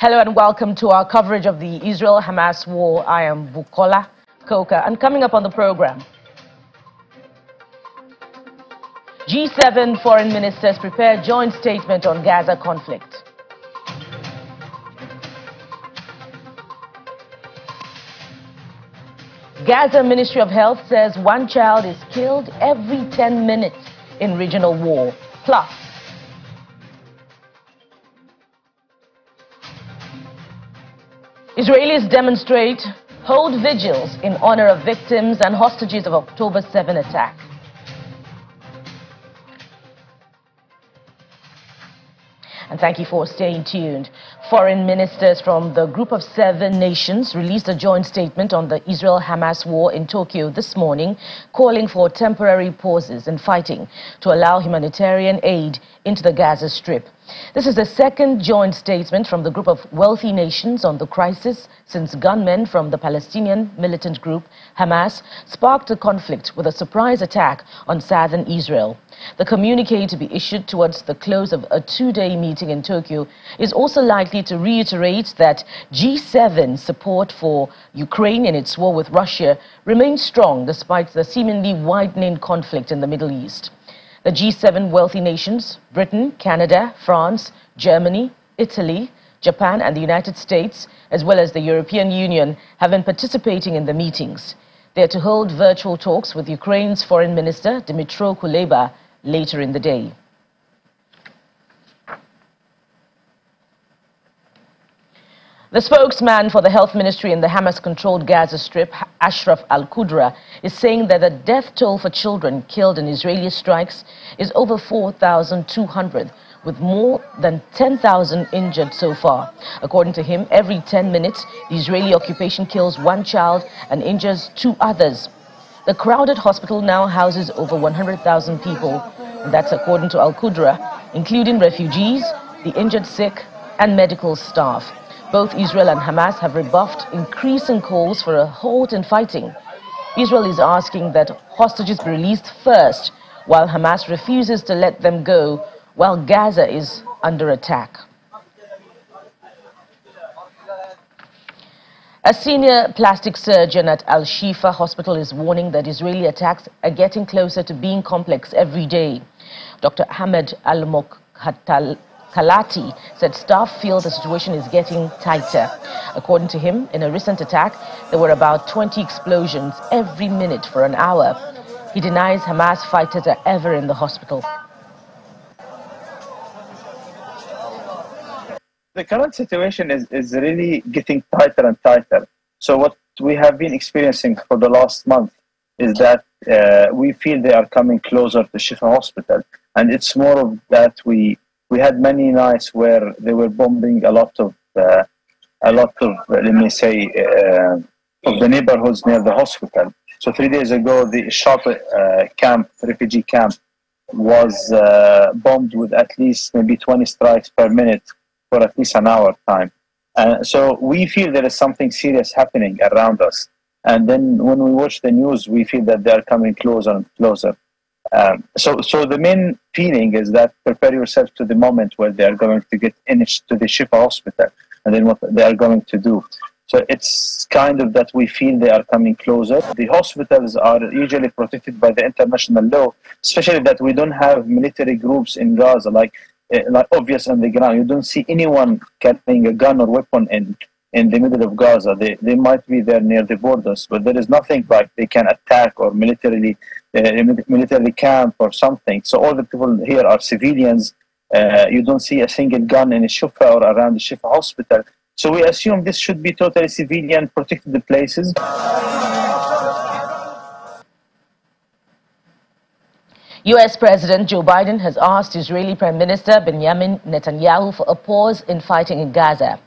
Hello and welcome to our coverage of the Israel-Hamas war. I am Bukola Koka, and coming up on the program, G7 foreign ministers prepare joint statement on Gaza conflict. Gaza Ministry of Health says one child is killed every 10 minutes in regional war. Plus, Israelis demonstrate, hold vigils in honor of victims and hostages of October 7 attack. And thank you for staying tuned. Foreign ministers from the group of 7 nations released a joint statement on the Israel-Hamas war in Tokyo this morning, calling for temporary pauses in fighting to allow humanitarian aid into the Gaza Strip. This is the second joint statement from the group of wealthy nations on the crisis since gunmen from the Palestinian militant group Hamas sparked a conflict with a surprise attack on southern Israel. The communique to be issued towards the close of a 2-day meeting in Tokyo is also likely to reiterate that G7 support for Ukraine in its war with Russia remains strong despite the seemingly widening conflict in the Middle East. The G7 wealthy nations, Britain, Canada, France, Germany, Italy, Japan and the United States, as well as the European Union, have been participating in the meetings. They are to hold virtual talks with Ukraine's Foreign Minister, Dmytro Kuleba, later in the day. The spokesman for the health ministry in the Hamas-controlled Gaza Strip, Ashraf al-Qudra, is saying that the death toll for children killed in Israeli strikes is over 4,200, with more than 10,000 injured so far. According to him, every 10 minutes, the Israeli occupation kills 1 child and injures 2 others. The crowded hospital now houses over 100,000 people, and that's according to al-Qudra, including refugees, the injured sick, and medical staff. Both Israel and Hamas have rebuffed increasing calls for a halt in fighting. Israel is asking that hostages be released first, while Hamas refuses to let them go, while Gaza is under attack. A senior plastic surgeon at Al-Shifa Hospital is warning that Israeli attacks are getting closer to being complex every day. Dr. Ahmed Al-Kalati said staff feel the situation is getting tighter. According to him, in a recent attack, there were about 20 explosions every minute for an hour. He denies Hamas fighters are ever in the hospital. The current situation is really getting tighter and tighter. So what we have been experiencing for the last month is that we feel they are coming closer to Shifa Hospital. And it's more of that we had many nights where they were bombing a lot of let me say, of the neighborhoods near the hospital. So 3 days ago, the Shop camp, refugee camp, was bombed with at least maybe 20 strikes per minute for at least an hour time. So we feel there is something serious happening around us. And then when we watch the news, we feel that they are coming closer and closer. So the main feeling is that prepare yourself to the moment where they are going to get into the Shifa Hospital, and then what they are going to do. So it's kind of that we feel they are coming closer. The hospitals are usually protected by the international law, especially that we don't have military groups in Gaza, like obvious on the ground. You don't see anyone carrying a gun or weapon in the middle of Gaza. They might be there near the borders, but there is nothing like they can attack or military camp or something. So all the people here are civilians. You don't see a single gun in a Shifa or around the Shifa Hospital. So we assume this should be totally civilian protected places. U.S. President Joe Biden has asked Israeli Prime Minister Benjamin Netanyahu for a pause in fighting in Gaza.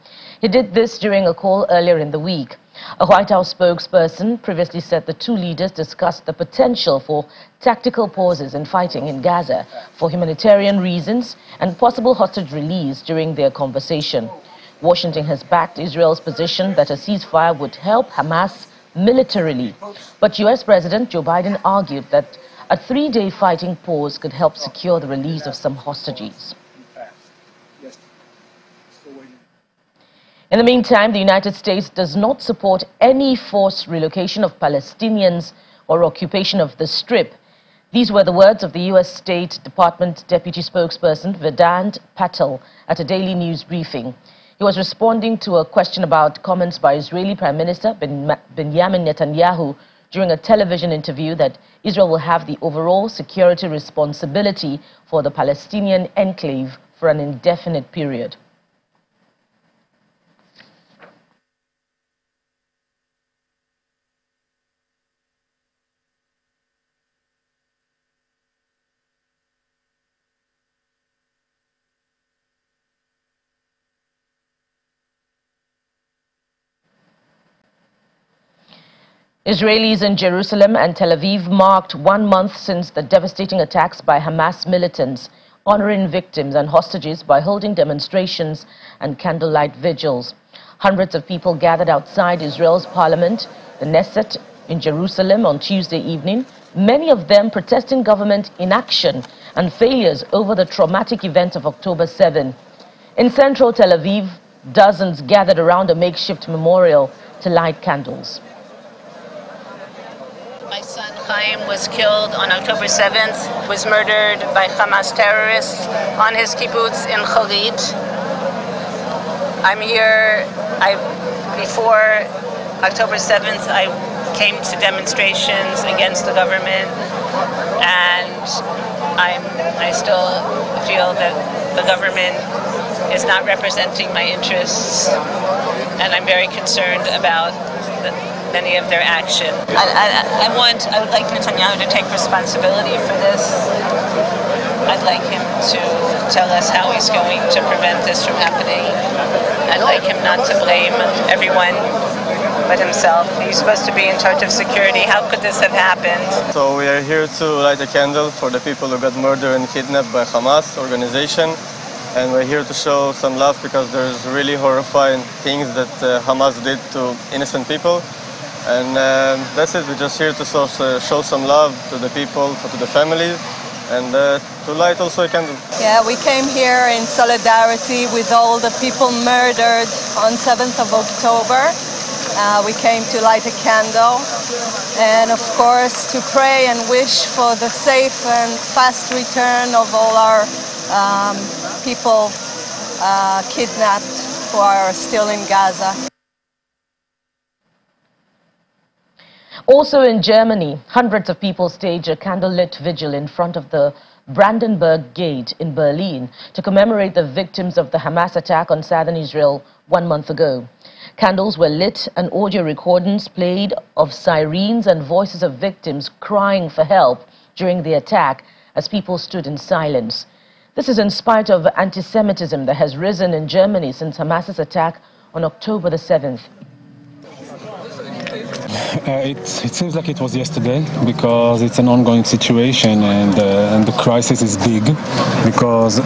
He did this during a call earlier in the week. A White House spokesperson previously said the two leaders discussed the potential for tactical pauses in fighting in Gaza for humanitarian reasons and possible hostage release during their conversation. Washington has backed Israel's position that a ceasefire would help Hamas militarily. But U.S. President Joe Biden argued that a 3-day fighting pause could help secure the release of some hostages. In the meantime, the United States does not support any forced relocation of Palestinians or occupation of the Strip. These were the words of the U.S. State Department Deputy Spokesperson Vedant Patel at a daily news briefing. He was responding to a question about comments by Israeli Prime Minister Benjamin Netanyahu during a television interview that Israel will have the overall security responsibility for the Palestinian enclave for an indefinite period. Israelis in Jerusalem and Tel Aviv marked 1 month since the devastating attacks by Hamas militants, honoring victims and hostages by holding demonstrations and candlelight vigils. Hundreds of people gathered outside Israel's parliament, the Knesset, in Jerusalem on Tuesday evening, many of them protesting government inaction and failures over the traumatic events of October 7. In central Tel Aviv, dozens gathered around a makeshift memorial to light candles. My son Chaim was killed on October 7th, was murdered by Hamas terrorists on his kibbutz in Khalid. I'm here. Before October 7th, I came to demonstrations against the government, and I still feel that the government is not representing my interests, and I'm very concerned about many of their action. I would like Netanyahu to take responsibility for this. I'd like him to tell us how he's going to prevent this from happening. I'd like him not to blame everyone but himself. He's supposed to be in charge of security. How could this have happened? So we are here to light a candle for the people who got murdered and kidnapped by Hamas organization. And we're here to show some love because there's really horrifying things that Hamas did to innocent people. And that's it. We're just here to show some love to the people, to the families, and to light also a candle. Yeah, we came here in solidarity with all the people murdered on 7th of October. We came to light a candle and, of course, to pray and wish for the safe and fast return of all our people kidnapped who are still in Gaza. Also in Germany, hundreds of people staged a candlelit vigil in front of the Brandenburg Gate in Berlin to commemorate the victims of the Hamas attack on southern Israel 1 month ago. Candles were lit and audio recordings played of sirens and voices of victims crying for help during the attack as people stood in silence. This is in spite of anti-Semitism that has risen in Germany since Hamas's attack on October the 7th. It seems like it was yesterday because it's an ongoing situation, and the crisis is big because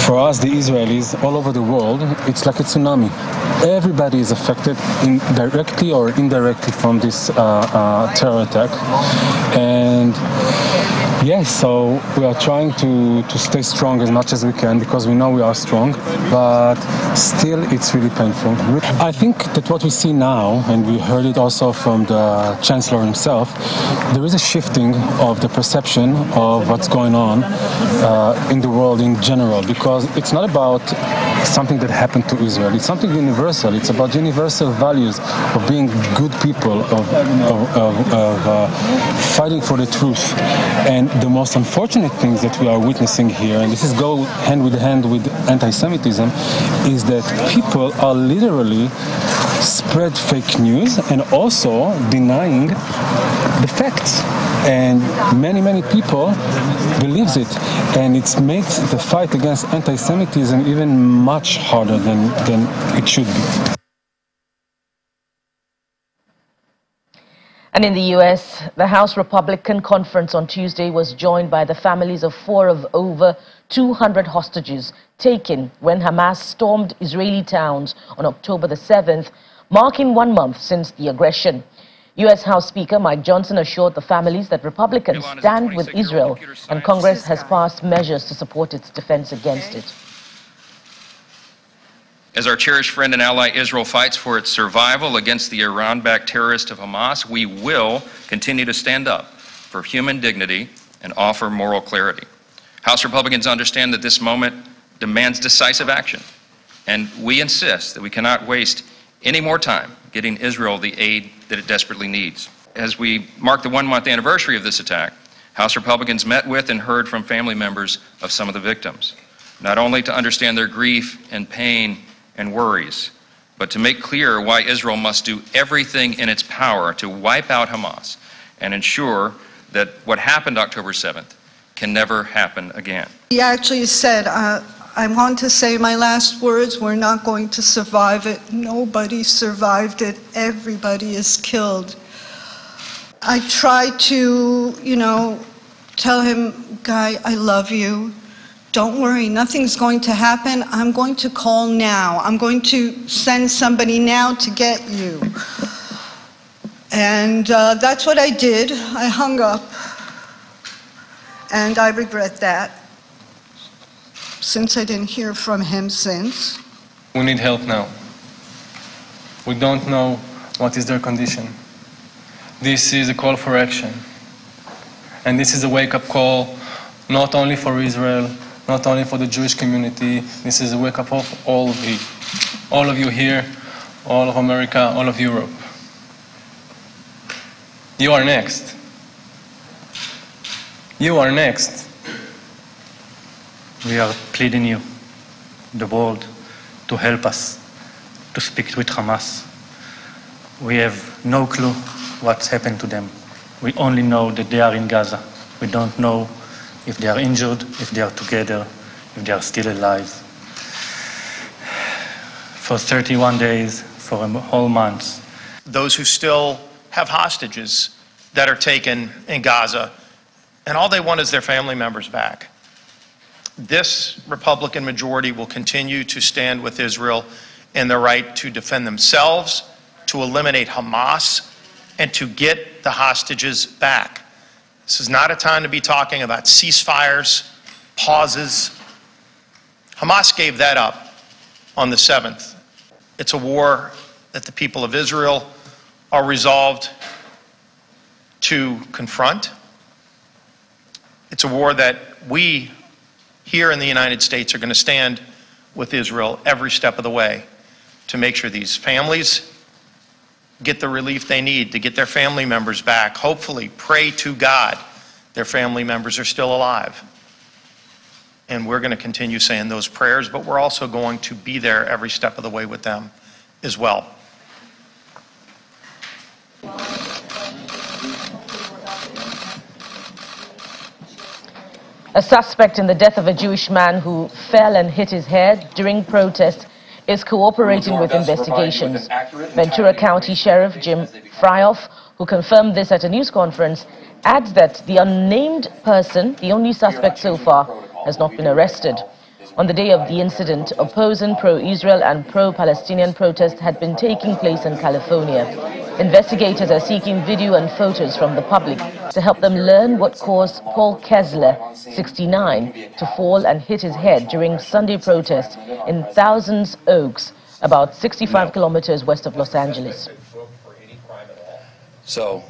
for us, the Israelis, all over the world, it's like a tsunami. Everybody is affected directly or indirectly from this terror attack. And yes, so we are trying to stay strong as much as we can because we know we are strong, but still it's really painful. I think that what we see now, and we heard it also from the Chancellor himself, there is a shifting of the perception of what's going on in the world in general, because it's not about something that happened to Israel. It's something universal. It's about universal values of being good people, of fighting for the truth. And the most unfortunate things that we are witnessing here, and this is go hand with hand with anti-Semitism, is that people are literally spread fake news and also denying the facts. And many people believes it, and it makes the fight against anti-Semitism even much harder than it should be. And in the U.S., the House Republican Conference on Tuesday was joined by the families of 4 of over 200 hostages taken when Hamas stormed Israeli towns on October the 7th, marking 1 month since the aggression. U.S. House Speaker Mike Johnson assured the families that Republicans stand with Israel and Congress has passed measures to support its defense against it. As our cherished friend and ally Israel fights for its survival against the Iran-backed terrorists of Hamas, we will continue to stand up for human dignity and offer moral clarity. House Republicans understand that this moment demands decisive action, and we insist that we cannot waste any more time getting Israel the aid that it desperately needs. As we mark the one-month anniversary of this attack, House Republicans met with and heard from family members of some of the victims, not only to understand their grief and pain and worries, but to make clear why Israel must do everything in its power to wipe out Hamas and ensure that what happened October 7th can never happen again. He actually said, I want to say my last words, we're not going to survive it. Nobody survived it. Everybody is killed. I tried to, tell him, Guy, I love you. Don't worry, nothing's going to happen. I'm going to call now. I'm going to send somebody now to get you. And that's what I did. I hung up. And I regret that, since I didn't hear from him since. We need help now. We don't know what is their condition. This is a call for action. And this is a wake-up call, not only for Israel, not only for the Jewish community. This is a wake-up call for all of you here, all of America, all of Europe. You are next. You are next. We are pleading you, the world, to help us, to speak with Hamas. We have no clue what's happened to them. We only know that they are in Gaza. We don't know if they are injured, if they are together, if they are still alive. For 31 days, for a whole month. Those who still have hostages that are taken in Gaza, and all they want is their family members back. This Republican majority will continue to stand with Israel in their right to defend themselves, to eliminate Hamas, and to get the hostages back. This is not a time to be talking about ceasefires, pauses. Hamas gave that up on the 7th. It's a war that the people of Israel are resolved to confront. It's a war that we here in the United States are going to stand with Israel every step of the way to make sure these families get the relief they need, to get their family members back. Hopefully, pray to God their family members are still alive. And we're going to continue saying those prayers, but we're also going to be there every step of the way with them as well. A suspect in the death of a Jewish man who fell and hit his head during protest is cooperating with investigations. Ventura County Sheriff Jim Fryoff, who confirmed this at a news conference, adds that the unnamed person, the only suspect so far, has not been arrested. On the day of the incident, opposing pro-Israel and pro-Palestinian protests had been taking place in California. Investigators are seeking video and photos from the public to help them learn what caused Paul Kessler, 69, to fall and hit his head during Sunday protest in Thousand Oaks, about 65 kilometers west of Los Angeles. So,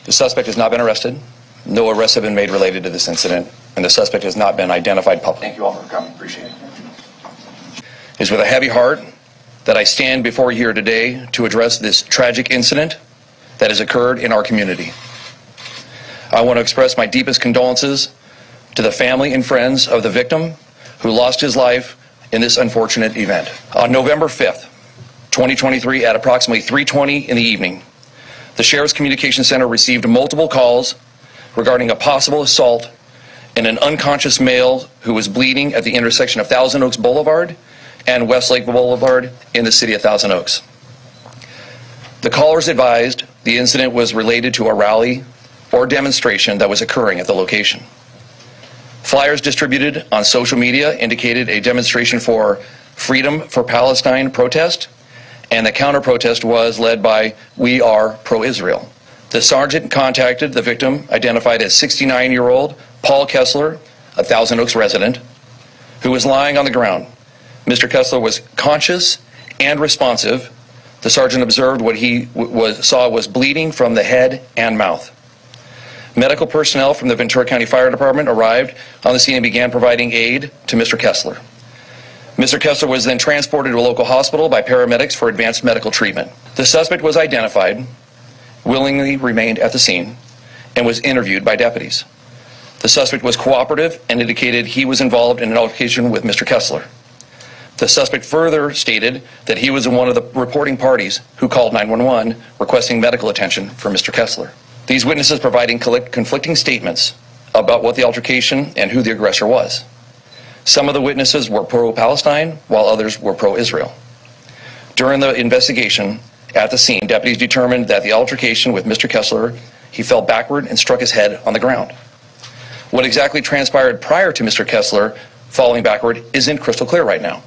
the suspect has not been arrested. No arrests have been made related to this incident, and the suspect has not been identified publicly. Thank you all for coming. Appreciate it. It is with a heavy heart that I stand before you here today to address this tragic incident that has occurred in our community. I want to express my deepest condolences to the family and friends of the victim who lost his life in this unfortunate event. On November 5th, 2023, at approximately 3:20 in the evening, the Sheriff's Communication Center received multiple calls regarding a possible assault in an unconscious male who was bleeding at the intersection of Thousand Oaks Boulevard and Westlake Boulevard in the city of Thousand Oaks. The callers advised the incident was related to a rally or demonstration that was occurring at the location. Flyers distributed on social media indicated a demonstration for Freedom for Palestine protest, and the counter-protest was led by We Are Pro-Israel. The sergeant contacted the victim, identified as 69-year-old Paul Kessler, a Thousand Oaks resident, who was lying on the ground, Mr. Kessler was conscious and responsive. The sergeant observed what he saw was bleeding from the head and mouth. Medical personnel from the Ventura County Fire Department arrived on the scene and began providing aid to Mr. Kessler. Mr. Kessler was then transported to a local hospital by paramedics for advanced medical treatment. The suspect was identified, willingly remained at the scene, and was interviewed by deputies. The suspect was cooperative and indicated he was involved in an altercation with Mr. Kessler. The suspect further stated that he was one of the reporting parties who called 911 requesting medical attention for Mr. Kessler. These witnesses providing conflicting statements about what the altercation and who the aggressor was. Some of the witnesses were pro-Palestine, while others were pro-Israel. During the investigation at the scene, deputies determined that the altercation with Mr. Kessler, he fell backward and struck his head on the ground. What exactly transpired prior to Mr. Kessler falling backward isn't crystal clear right now.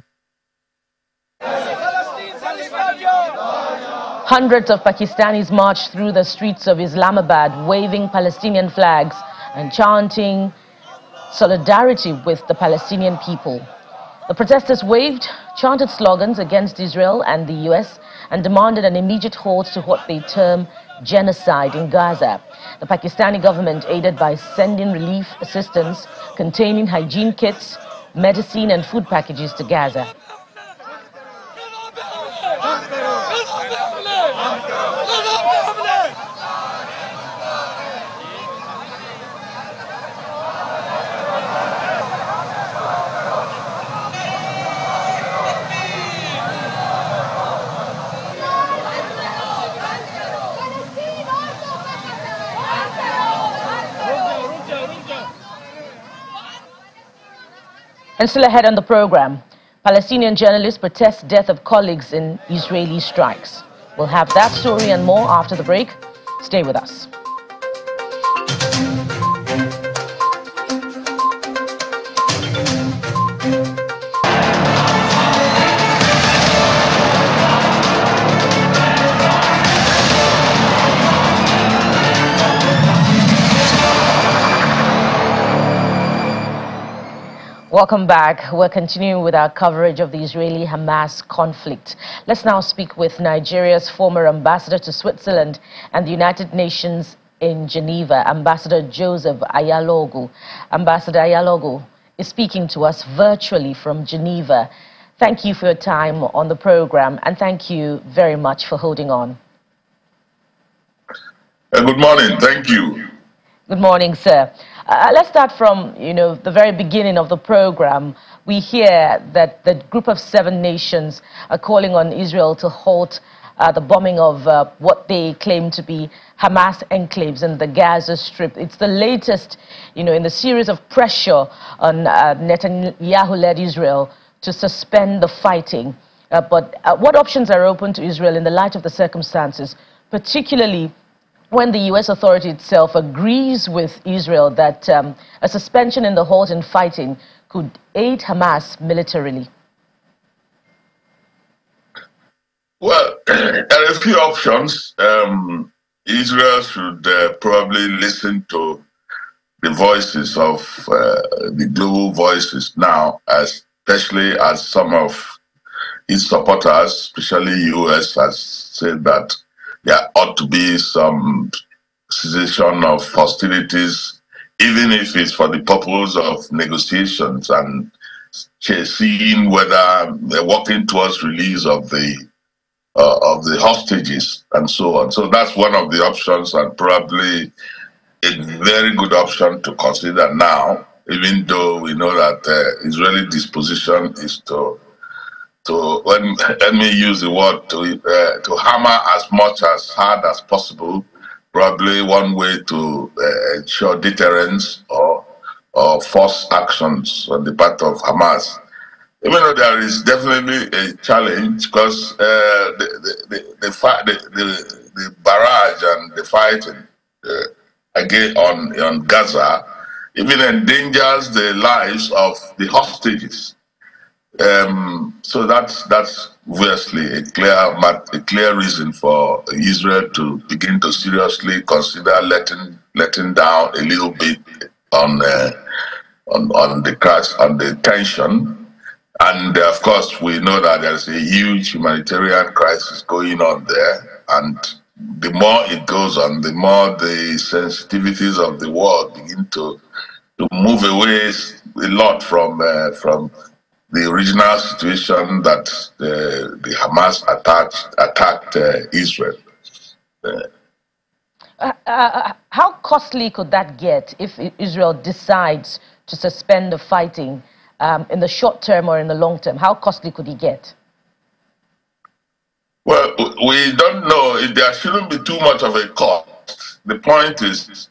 Hundreds of Pakistanis marched through the streets of Islamabad, waving Palestinian flags and chanting solidarity with the Palestinian people. The protesters waved, chanted slogans against Israel and the US, and demanded an immediate halt to what they term genocide in Gaza. The Pakistani government, aided by sending relief assistance containing hygiene kits, medicine and food packages to Gaza. And still ahead on the program, Palestinian journalists protest death of colleagues in Israeli strikes. We'll have that story and more after the break. Stay with us. Welcome back. We're continuing with our coverage of the Israeli-Hamas conflict. Let's now speak with Nigeria's former ambassador to Switzerland and the United Nations in Geneva, Ambassador Joseph Ayalogu. Ambassador Ayalogu is speaking to us virtually from Geneva. Thank you for your time on the program, and thank you very much for holding on. Good morning. Thank you. Good morning, sir. Let's start from, the very beginning of the program. We hear that the group of 7 nations are calling on Israel to halt the bombing of what they claim to be Hamas enclaves in the Gaza Strip. It's the latest, in the series of pressure on Netanyahu-led Israel to suspend the fighting. But what options are open to Israel in the light of the circumstances, particularly when the U.S. authority itself agrees with Israel that a suspension in the halt in fighting could aid Hamas militarily? Well, there are a few options. Israel should probably listen to the voices of the global voices now, especially as some of its supporters, especially U.S., has said that there ought to be some cessation of hostilities, even if it's for the purpose of negotiations and seeing whether they're working towards release of the hostages and so on. So that's one of the options, and probably a very good option to consider now, even though we know that Israeli disposition is to let me use the word, to hammer as much as hard as possible. Probably one way to ensure deterrence or force actions on the part of Hamas. Even though there is definitely a challenge, because the barrage and the fighting again on Gaza even endangers the lives of the hostages. So that's obviously a clear reason for Israel to begin to seriously consider letting down a little bit on the tension. And of course, we know that there's a huge humanitarian crisis going on there. And the more it goes on, the more the sensitivities of the world begin to move away a lot from the original situation that the Hamas attacked Israel. How costly could that get if Israel decides to suspend the fighting in the short term or in the long term? How costly could it get? Well, we don't know. There shouldn't be too much of a cost. The point is,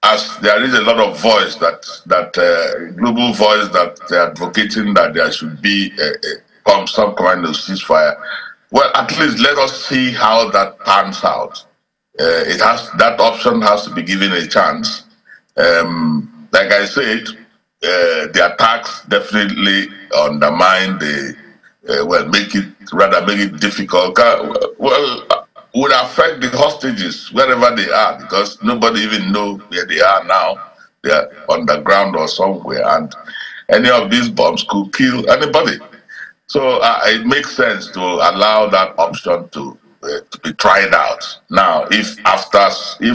as there is a lot of voice global voice that they're advocating that there should be some kind of ceasefire. Well, at least let us see how that pans out. That option has to be given a chance. Like I said, the attacks definitely undermine make it difficult. Would affect the hostages wherever they are, because nobody even know where they are now. They are underground or somewhere, and any of these bombs could kill anybody. So it makes sense to allow that option to be tried out. Now, if there's a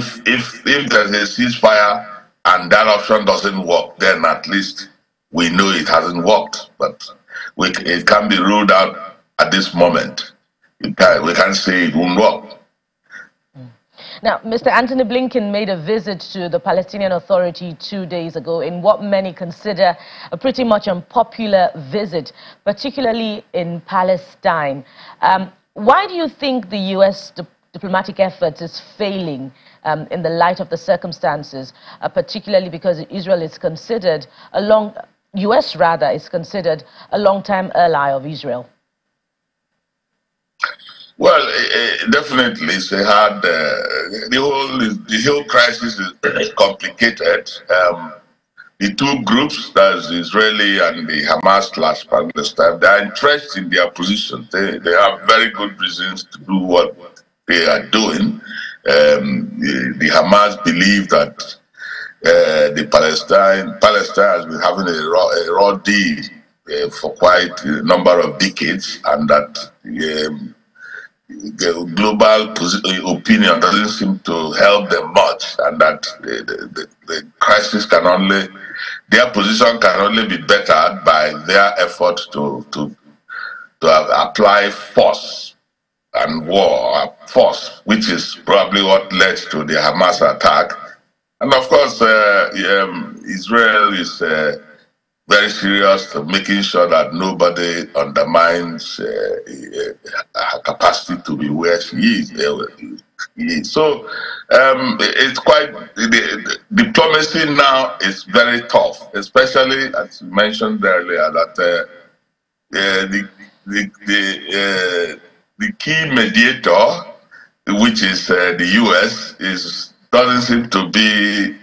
ceasefire and that option doesn't work, then at least we know it hasn't worked. But it can be ruled out at this moment. We can't say it won't work. Now, Mr. Anthony Blinken made a visit to the Palestinian Authority 2 days ago in what many consider a pretty much unpopular visit, particularly in Palestine. Why do you think the U.S. diplomatic efforts is failing in the light of the circumstances, particularly because Israel is considered U.S. rather is considered a long-time ally of Israel? Well, definitely, they had the whole crisis is complicated. The two groups, that's the Israeli and the Hamas/Palestine, they are entrenched in their position. They have very good reasons to do what they are doing. The Hamas believe that the Palestine has been having a raw deal for quite a number of decades, and that the global opinion doesn't seem to help them much, and that the crisis their position can only be bettered by their effort to apply force and force, which is probably what led to the Hamas attack. And of course, Israel is very serious to making sure that nobody undermines her capacity to be where she is. So it's quite, the diplomacy now is very tough, especially as you mentioned earlier that the key mediator, which is the U.S., doesn't seem to be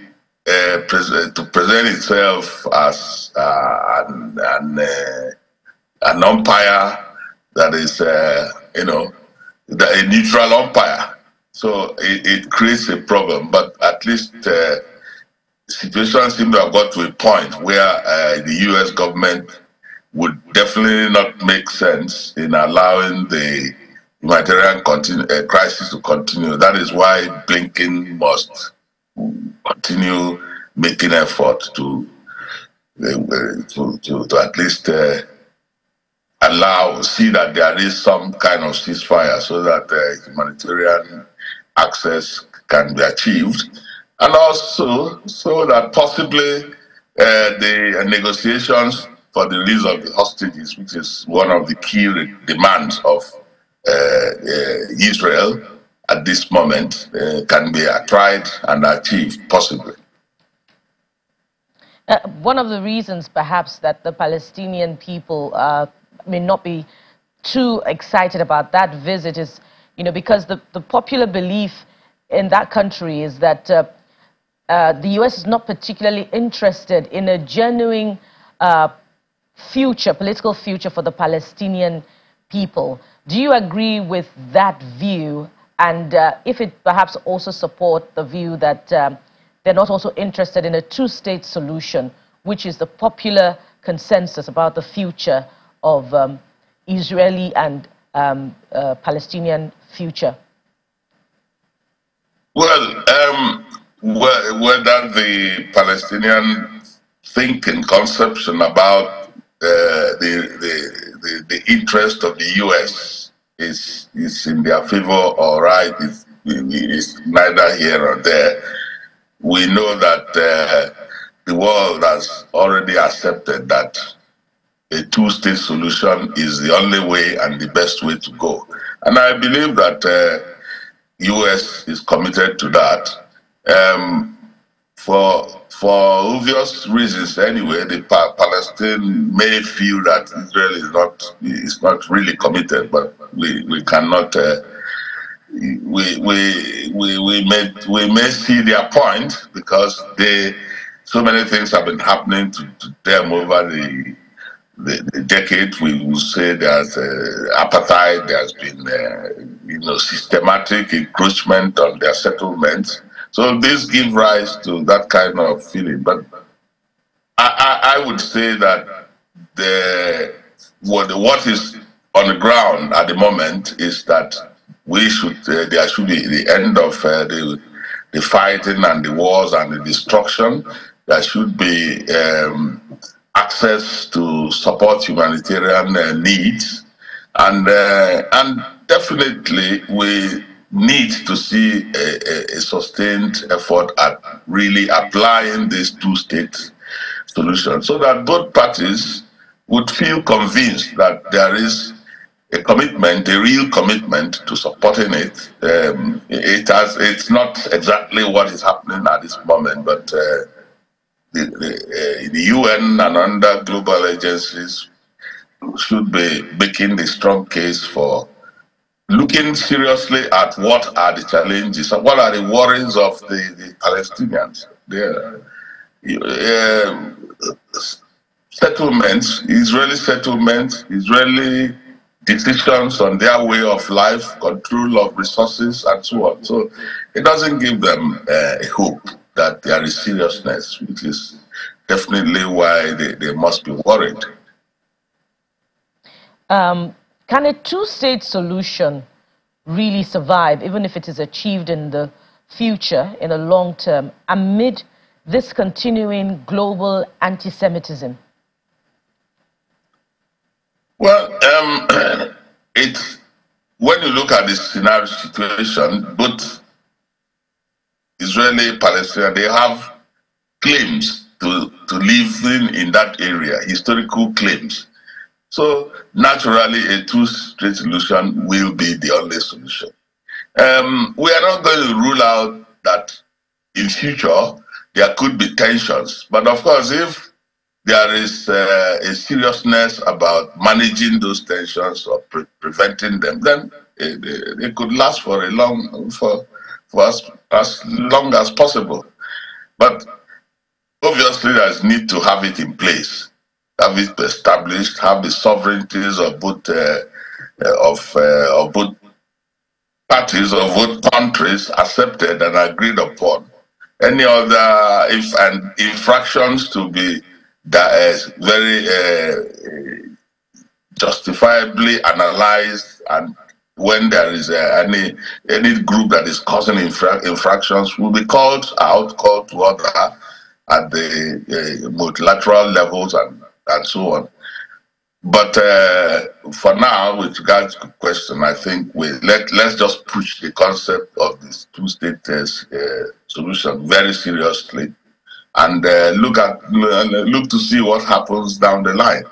to present itself as an umpire that is, a neutral umpire. So it creates a problem. But at least the situation seems to have got to a point where the U.S. government would definitely not make sense in allowing the humanitarian crisis to continue. That is why Blinken must continue making effort to at least see that there is some kind of ceasefire so that humanitarian access can be achieved, and also so that possibly the negotiations for the release of the hostages, which is one of the key demands of Israel at this moment, can be tried and achieved, possibly. One of the reasons, perhaps, that the Palestinian people may not be too excited about that visit is, because the popular belief in that country is that the U.S. is not particularly interested in a genuine political future for the Palestinian people. Do you agree with that view? And if it perhaps also support the view that they're not also interested in a two-state solution, which is the popular consensus about the future of Israeli and Palestinian future? Well, whether the Palestinian thinking conception about the interest of the U.S. is in their favor or right is neither here or there. We know that the world has already accepted that a two-state solution is the only way and the best way to go. And I believe that U.S. is committed to that. For obvious reasons anyway, the Palestine may feel that Israel is not really committed, but we cannot we may see their point because so many things have been happening to them over the decade. We will say there's apartheid, there's been systematic encroachment on their settlements. So this gives rise to that kind of feeling. But I would say that what is on the ground at the moment is that there should be the end of the fighting and the wars and the destruction. There should be access to support humanitarian needs, and definitely we need to see a sustained effort at really applying this two-state solution so that both parties would feel convinced that there is a commitment, a real commitment to supporting it. It's not exactly what is happening at this moment, but the UN and other global agencies should be making the strong case for looking seriously at what are the challenges, what are the worries of the Palestinians. Settlements, Israeli decisions on their way of life, control of resources, and so on. So it doesn't give them hope that there is seriousness, which is definitely why they must be worried. Can a two-state solution really survive, even if it is achieved in the future, in the long term, amid this continuing global anti-Semitism? Well, when you look at the scenario situation, both Israeli and Palestinian, they have claims to living in that area, historical claims. So naturally, a two-state solution will be the only solution. We are not going to rule out that in future there could be tensions, but of course, if there is a seriousness about managing those tensions or preventing them, then they could last for as long as possible. But obviously, there's need to have it in place, have it established, have the sovereignties of both parties of both countries accepted and agreed upon. Any other infractions to be very justifiably analyzed, and when there is any group that is causing infractions will be called to order at the multilateral levels and so on. But for now, with regards to the question, I think let's just push the concept of this two-state solution very seriously, and look to see what happens down the line.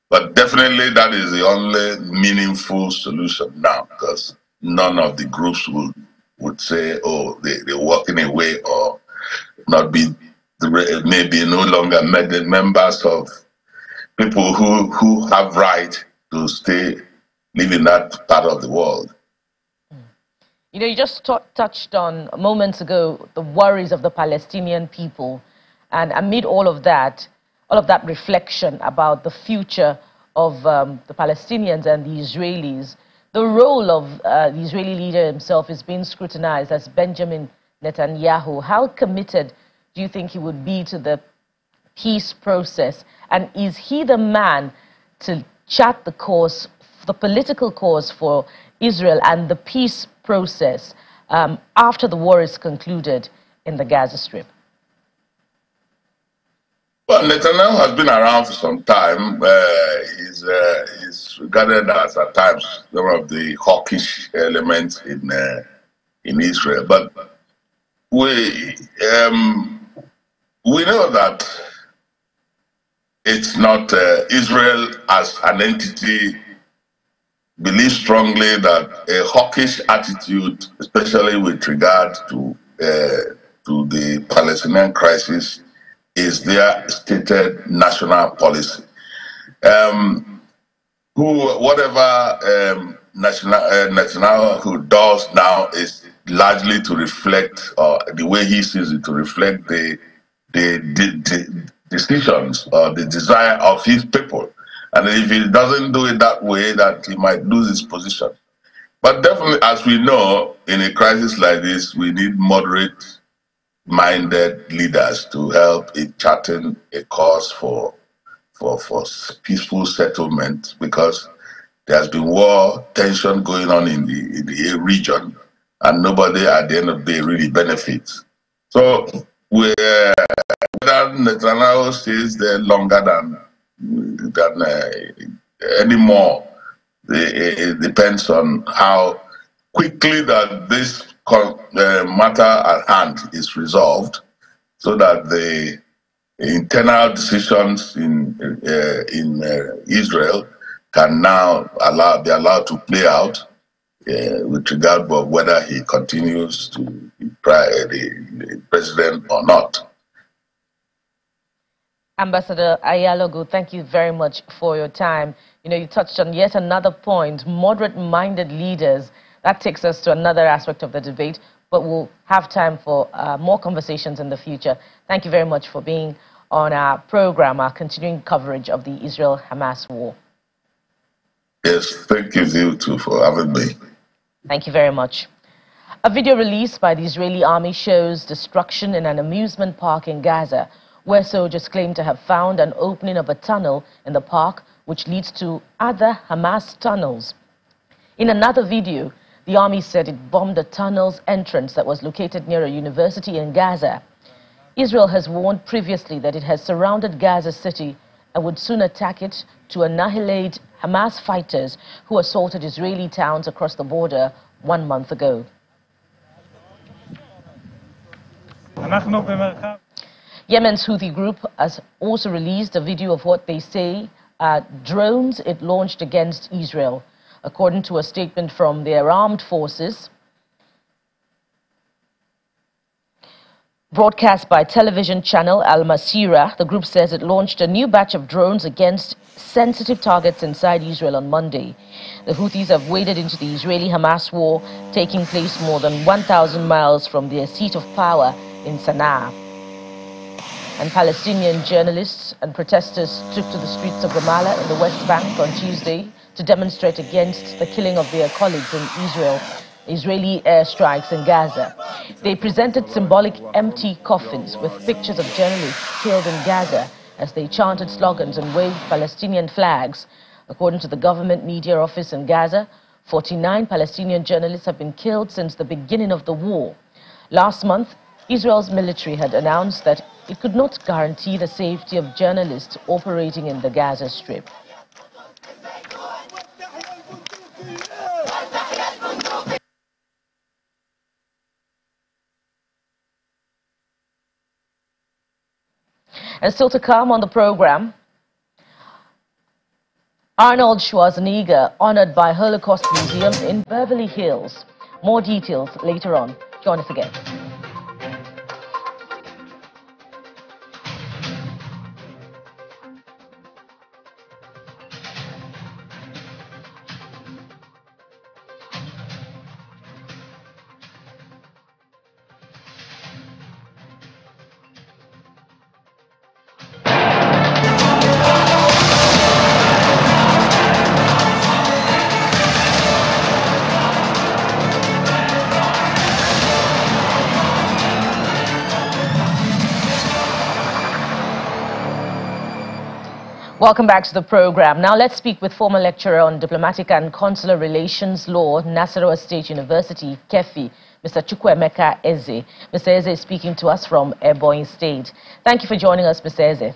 But definitely, that is the only meaningful solution now, because none of the groups would say, "Oh, they're walking away," or not be maybe no longer members of people who have right to live in that part of the world. You know, you just touched on moments ago the worries of the Palestinian people, and amid all of that reflection about the future of the Palestinians and the Israelis, the role of the Israeli leader himself is being scrutinized as Benjamin Netanyahu. How committed do you think he would be to the peace process? And is he the man to chart the course, the political course for Israel and the peace process after the war is concluded in the Gaza Strip? Well, Netanyahu has been around for some time. He's regarded as at times one of the hawkish elements in Israel. But we know that it's not Israel as an entity believes strongly that a hawkish attitude, especially with regard to the Palestinian crisis, is their stated national policy. Whatever Netanyahu does now is largely to reflect, or the way he sees it, to reflect the decisions or the desire of his people. And if he doesn't do it that way, that he might lose his position. But definitely, as we know, in a crisis like this, we need moderate-minded leaders to help in charting a course for peaceful settlement, because there has been war, tension going on in the region, and nobody at the end of the day really benefits. So whether Netanyahu stays there longer than anymore, it depends on how quickly that this matter at hand is resolved, so that the internal decisions in Israel can now be allowed to play out with regard to whether he continues to be the president or not. Ambassador Ayalogo, thank you very much for your time. You know, you touched on yet another point, moderate-minded leaders. That takes us to another aspect of the debate, but we'll have time for more conversations in the future. Thank you very much for being on our program, our continuing coverage of the Israel-Hamas war. Yes, thank you too for having me. Thank you very much. A video released by the Israeli army shows destruction in an amusement park in Gaza, where soldiers claim to have found an opening of a tunnel in the park, which leads to other Hamas tunnels. In another video, the army said it bombed a tunnel's entrance that was located near a university in Gaza. Israel has warned previously that it has surrounded Gaza City and would soon attack it to annihilate Hamas fighters who assaulted Israeli towns across the border 1 month ago. Yemen's Houthi group has also released a video of what they say are drones it launched against Israel. According to a statement from their armed forces, broadcast by television channel Al Masira, the group says it launched a new batch of drones against sensitive targets inside Israel on Monday. The Houthis have waded into the Israeli-Hamas war, taking place more than 1,000 miles from their seat of power in Sana'a. And Palestinian journalists and protesters took to the streets of Ramallah in the West Bank on Tuesday to demonstrate against the killing of their colleagues in Israeli airstrikes in Gaza. They presented symbolic empty coffins with pictures of journalists killed in Gaza as they chanted slogans and waved Palestinian flags. According to the government media office in Gaza, 49 Palestinian journalists have been killed since the beginning of the war. Last month, Israel's military had announced that it could not guarantee the safety of journalists operating in the Gaza Strip. And still to come on the program, Arnold Schwarzenegger honored by Holocaust Museum in Beverly Hills. More details later on. Join us again. Welcome back to the program. Now let's speak with former lecturer on diplomatic and consular relations law, Nasarawa State University, KEFI, Mr. Chukwuemeka Eze. Mr. Eze is speaking to us from Ebonyi State. Thank you for joining us, Mr. Eze.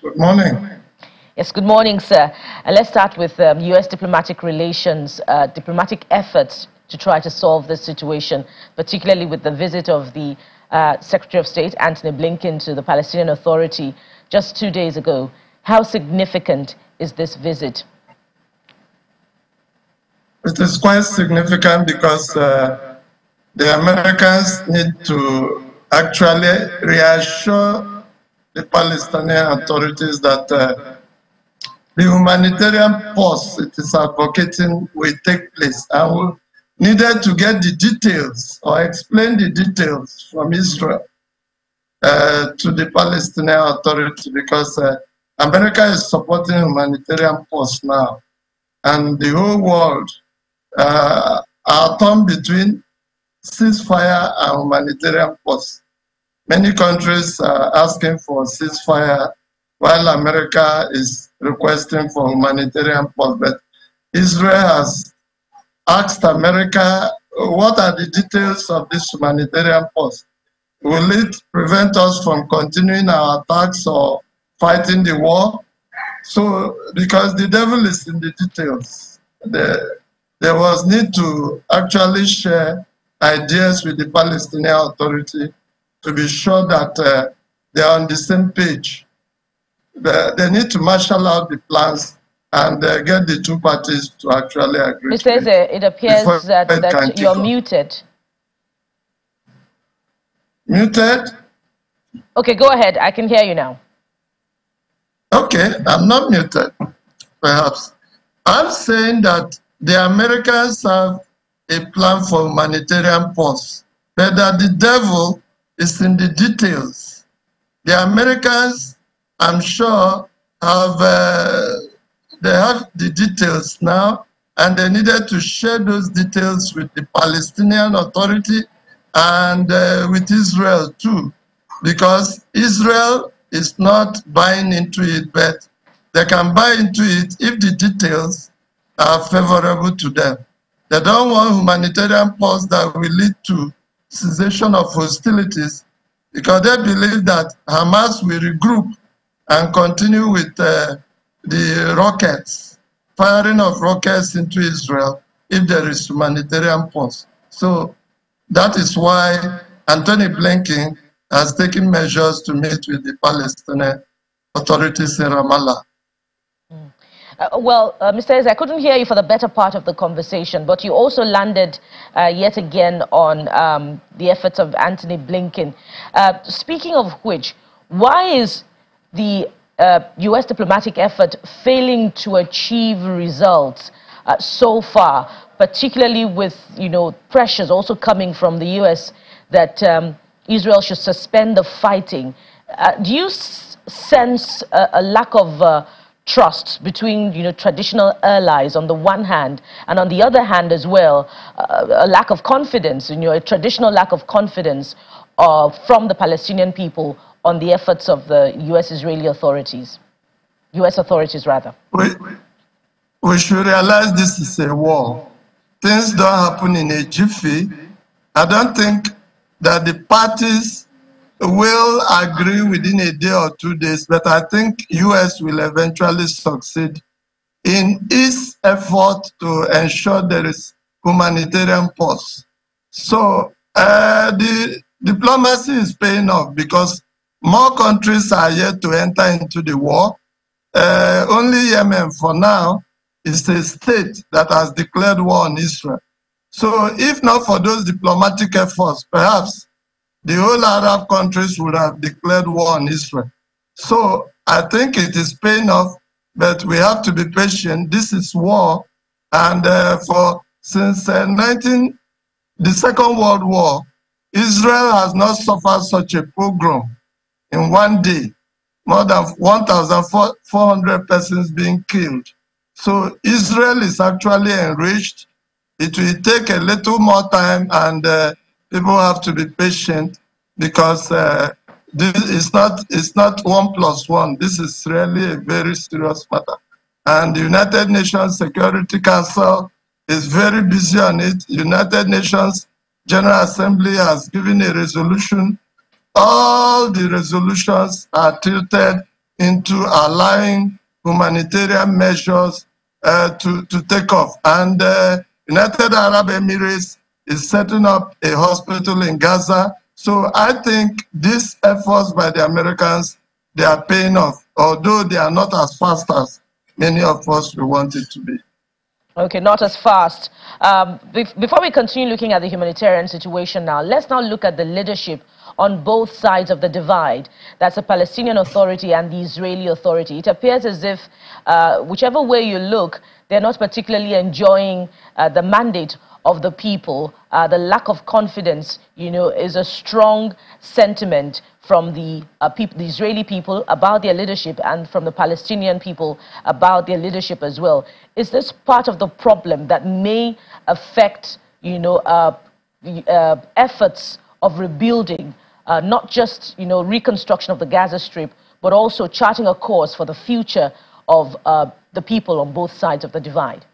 Good morning. Yes, good morning, sir. Let's start with U.S. diplomatic relations, diplomatic efforts to try to solve this situation, particularly with the visit of the Secretary of State, Antony Blinken, to the Palestinian Authority just 2 days ago. How significant is this visit? It is quite significant because the Americans need to actually reassure the Palestinian authorities that the humanitarian pause it is advocating will take place, and we needed to get the details or explain the details from Israel to the Palestinian Authority, because America is supporting humanitarian pause now, and the whole world are torn between ceasefire and humanitarian pause. Many countries are asking for ceasefire, while America is requesting for humanitarian pause. But Israel has asked America, what are the details of this humanitarian pause? Will it prevent us from continuing our attacks or fighting the war? So, because the devil is in the details, there was need to actually share ideas with the Palestinian Authority to be sure that they are on the same page. They need to marshal out the plans and get the two parties to actually agree. Mr. Eze, it appears that you're muted. Muted? Okay, go ahead. I can hear you now. Okay, I'm not muted, perhaps. I'm saying that the Americans have a plan for humanitarian pause, but that the devil is in the details. The Americans, I'm sure, have they have the details now, and they needed to share those details with the Palestinian Authority and with Israel too, because Israel is not buying into it, but they can buy into it if the details are favorable to them. They don't want humanitarian pause that will lead to cessation of hostilities, because they believe that Hamas will regroup and continue with the rockets, firing of rockets into Israel if there is humanitarian pause. So that is why Antony Blinken has taken measures to meet with the Palestinian authorities in Ramallah. Mr. Eze, I couldn't hear you for the better part of the conversation, but you also landed yet again on the efforts of Antony Blinken. Speaking of which, why is the U.S. diplomatic effort failing to achieve results so far, particularly with, pressures also coming from the U.S. that Israel should suspend the fighting? Do you sense a lack of trust between traditional allies on the one hand, and on the other hand as well, a lack of confidence, a traditional lack of confidence from the Palestinian people on the efforts of the U.S. authorities? We should realize this is a war. Things don't happen in a jiffy. I don't think that the parties will agree within a day or 2 days, but I think U.S. will eventually succeed in its effort to ensure there is humanitarian pause. So the diplomacy is paying off because more countries are yet to enter into the war. Only Yemen, for now, is a state that has declared war on Israel. So if not for those diplomatic efforts, perhaps the whole Arab countries would have declared war on Israel. So I think it is paying off, but we have to be patient. This is war, and since the Second World War, Israel has not suffered such a pogrom in one day, more than 1,400 persons being killed. So Israel is actually enraged. It will take a little more time, and people have to be patient because it's not 1+1. This is really a very serious matter. And the United Nations Security Council is very busy on it. United Nations General Assembly has given a resolution. All the resolutions are tilted into allowing humanitarian measures to take off. And United Arab Emirates is setting up a hospital in Gaza. So I think these efforts by the Americans, they are paying off, although they are not as fast as many of us we want it to be. Okay, not as fast. Before we continue looking at the humanitarian situation now, let's now look at the leadership on both sides of the divide. That's the Palestinian Authority and the Israeli Authority. It appears as if, whichever way you look, they're not particularly enjoying the mandate of the people. The lack of confidence, is a strong sentiment from the Israeli people about their leadership and from the Palestinian people about their leadership as well. Is this part of the problem that may affect, the efforts of rebuilding, not just, reconstruction of the Gaza Strip, but also charting a course for the future of the people on both sides of the divide?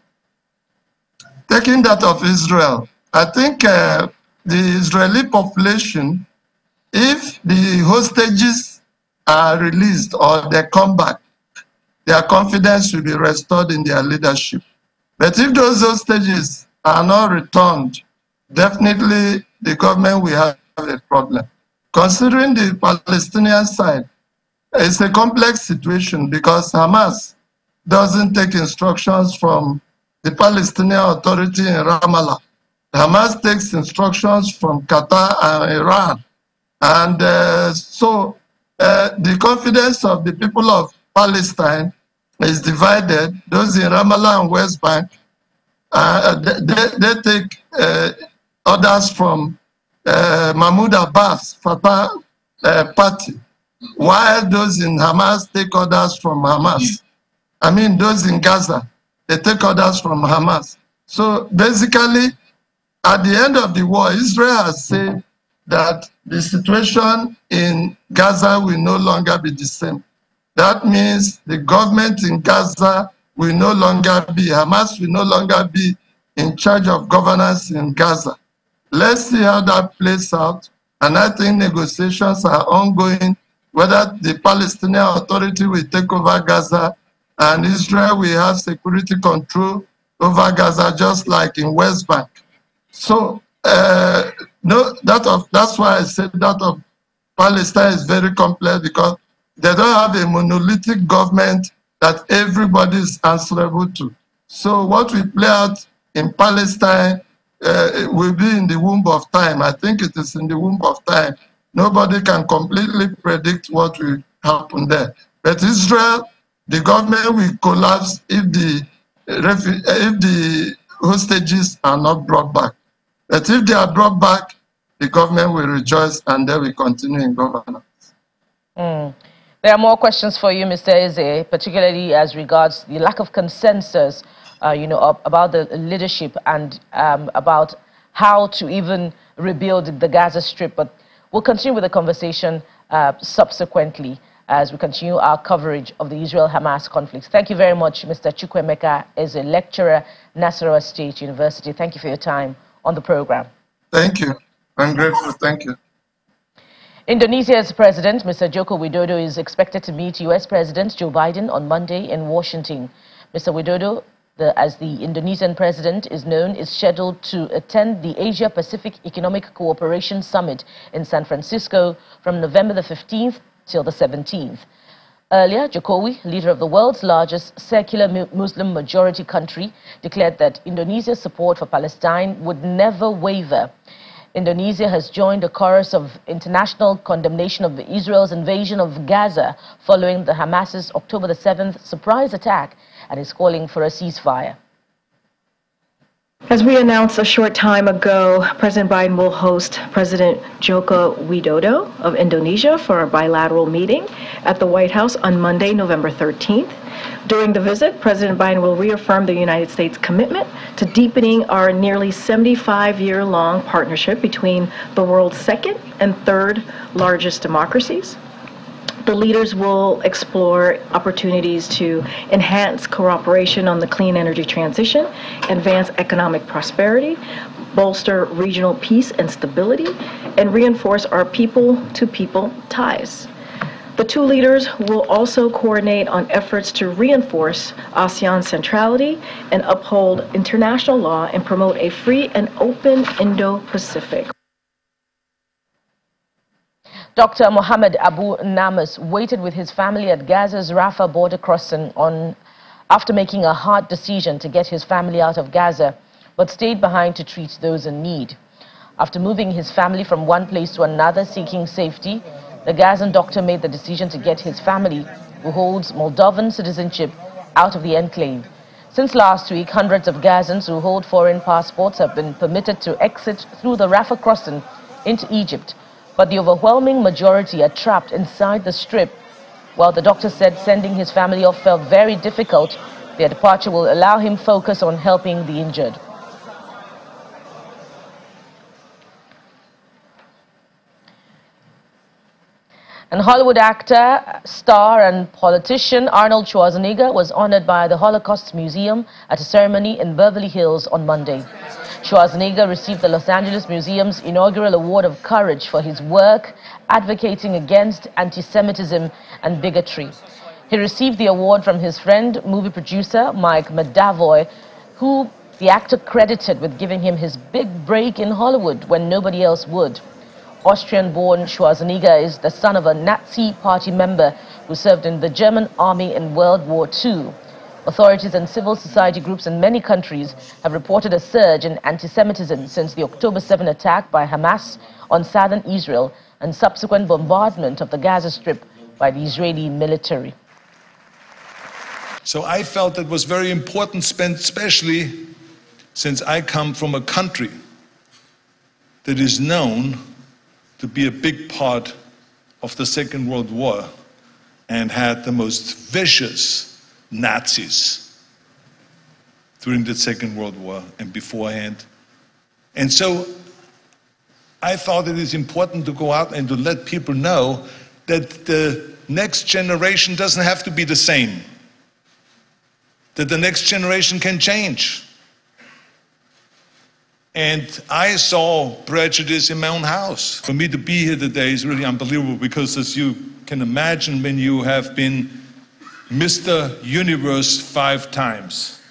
Taking that of Israel, I think the Israeli population, if the hostages are released or they come back, their confidence will be restored in their leadership. But if those hostages are not returned, definitely the government will have a problem. Considering the Palestinian side, it's a complex situation because Hamas doesn't take instructions from the Palestinian Authority in Ramallah. Hamas takes instructions from Qatar and Iran. And so the confidence of the people of Palestine is divided. Those in Ramallah and West Bank, they take orders from Mahmoud Abbas, Fatah party, while those in Hamas take orders from Hamas. I mean, those in Gaza, they take orders from Hamas. So basically, at the end of the war, Israel has said that the situation in Gaza will no longer be the same. That means the government in Gaza will no longer be, Hamas will no longer be in charge of governance in Gaza. Let's see how that plays out. And I think negotiations are ongoing, whether the Palestinian Authority will take over Gaza and Israel will have security control over Gaza, just like in West Bank. So that's why I said that of Palestine is very complex, because they don't have a monolithic government that everybody is answerable to. So what will play out in Palestine will be in the womb of time. I think it is in the womb of time. Nobody can completely predict what will happen there. But Israel, the government will collapse if the hostages are not brought back. But if they are brought back, the government will rejoice and they will continue in governance. There are more questions for you, Mr. Eze, particularly as regards the lack of consensus, about the leadership and about how to even rebuild the Gaza Strip. But we'll continue with the conversation subsequently as we continue our coverage of the Israel-Hamas conflict. Thank you very much, Mr. Chukwuemeka Eze, lecturer, Nasarawa State University. Thank you for your time on the program. Thank you. I'm grateful. Thank you. Indonesia's president, Mr. Joko Widodo, is expected to meet U.S. President Joe Biden on Monday in Washington. Mr. Widodo, as the Indonesian president is known, is scheduled to attend the Asia-Pacific Economic Cooperation Summit in San Francisco from November the 15th till the 17th. Earlier, Jokowi, leader of the world's largest secular Muslim majority country, declared that Indonesia's support for Palestine would never waver. Indonesia has joined a chorus of international condemnation of Israel's invasion of Gaza following the Hamas's October the 7th surprise attack and is calling for a ceasefire. As we announced a short time ago, President Biden will host President Joko Widodo of Indonesia for a bilateral meeting at the White House on Monday, November 13th. During the visit, President Biden will reaffirm the United States' commitment to deepening our nearly 75-year-long partnership between the world's second and third largest democracies. The leaders will explore opportunities to enhance cooperation on the clean energy transition, advance economic prosperity, bolster regional peace and stability, and reinforce our people-to-people ties. The two leaders will also coordinate on efforts to reinforce ASEAN centrality and uphold international law and promote a free and open Indo-Pacific. Dr. Mohammed Abu Namas waited with his family at Gaza's Rafah border crossing after making a hard decision to get his family out of Gaza, but stayed behind to treat those in need. After moving his family from one place to another seeking safety, the Gazan doctor made the decision to get his family, who holds Moldovan citizenship, out of the enclave. Since last week, hundreds of Gazans who hold foreign passports have been permitted to exit through the Rafah crossing into Egypt, but the overwhelming majority are trapped inside the strip. While the doctor said sending his family off felt very difficult, their departure will allow him focus on helping the injured. And Hollywood actor, star and politician Arnold Schwarzenegger was honored by the Holocaust Museum at a ceremony in Beverly Hills on Monday. Schwarzenegger received the Los Angeles Museum's inaugural Award of Courage for his work advocating against anti-Semitism and bigotry. He received the award from his friend, movie producer Mike McDavoy, who the actor credited with giving him his big break in Hollywood when nobody else would. Austrian-born Schwarzenegger is the son of a Nazi party member who served in the German army in World War II. Authorities and civil society groups in many countries have reported a surge in anti-Semitism since the October 7 attack by Hamas on southern Israel and subsequent bombardment of the Gaza Strip by the Israeli military. So I felt it was very important, especially since I come from a country that is known to be a big part of the Second World War and had the most vicious Nazis during the Second World War and beforehand. And so I thought it is important to go out and to let people know that the next generation doesn't have to be the same, that the next generation can change. And I saw prejudice in my own house. For me to be here today is really unbelievable because, as you can imagine, when you have been Mr. Universe 5 times,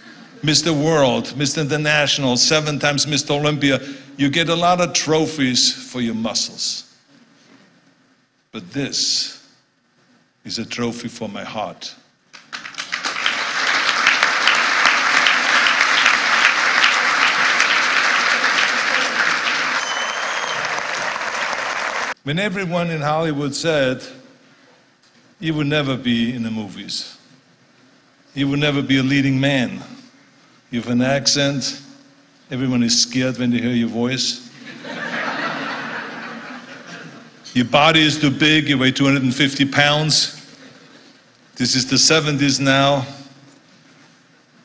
Mr. World, Mr. International, 7 times Mr. Olympia, you get a lot of trophies for your muscles. But this is a trophy for my heart. When everyone in Hollywood said, you would never be in the movies, you would never be a leading man, you have an accent, everyone is scared when they hear your voice. Your body is too big, you weigh 250 pounds. This is the 70s now,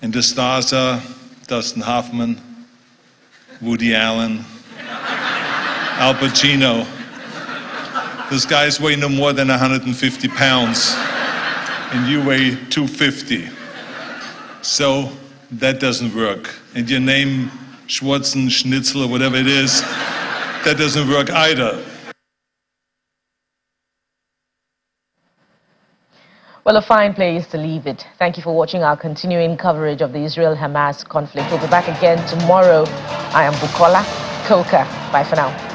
and the stars are Dustin Hoffman, Woody Allen, Al Pacino. Those guys weigh no more than 150 pounds, and you weigh 250. So that doesn't work. And your name, Schwarzen, Schnitzel, or whatever it is, that doesn't work either. Well, a fine place to leave it. Thank you for watching our continuing coverage of the Israel-Hamas conflict. We'll be back again tomorrow. I am Bukola Koka. Bye for now.